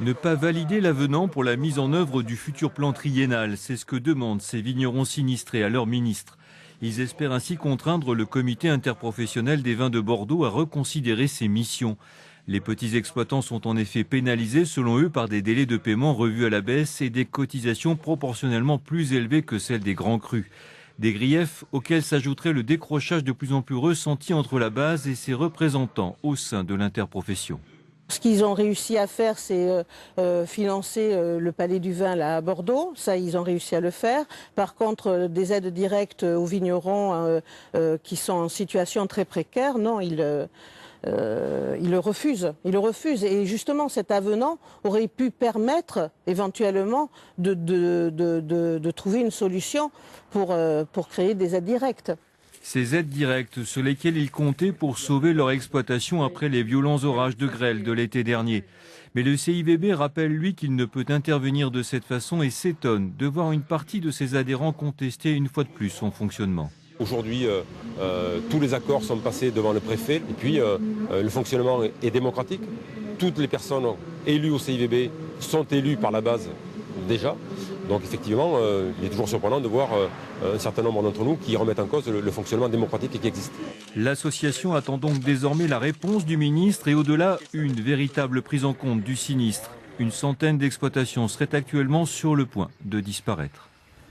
Ne pas valider l'avenant pour la mise en œuvre du futur plan triennal, c'est ce que demandent ces vignerons sinistrés à leur ministre. Ils espèrent ainsi contraindre le comité interprofessionnel des vins de Bordeaux à reconsidérer ses missions. Les petits exploitants sont en effet pénalisés selon eux par des délais de paiement revus à la baisse et des cotisations proportionnellement plus élevées que celles des grands crus. Des griefs auxquels s'ajouterait le décrochage de plus en plus ressenti entre la base et ses représentants au sein de l'interprofession. Ce qu'ils ont réussi à faire, c'est financer le Palais du Vin là, à Bordeaux. Ça, ils ont réussi à le faire. Par contre, des aides directes aux vignerons qui sont en situation très précaire, non, ils le refusent. Ils le refusent. Et justement, cet avenant aurait pu permettre éventuellement de trouver une solution pour créer des aides directes. Ces aides directes sur lesquelles ils comptaient pour sauver leur exploitation après les violents orages de grêle de l'été dernier. Mais le CIVB rappelle lui qu'il ne peut intervenir de cette façon et s'étonne de voir une partie de ses adhérents contester une fois de plus son fonctionnement. Aujourd'hui, tous les accords sont passés devant le préfet et puis le fonctionnement est démocratique. Toutes les personnes élues au CIVB sont élues par la base déjà. Donc effectivement, il est toujours surprenant de voir un certain nombre d'entre nous qui remettent en cause le fonctionnement démocratique qui existe. L'association attend donc désormais la réponse du ministre et au-delà, une véritable prise en compte du sinistre. Une centaine d'exploitations seraient actuellement sur le point de disparaître.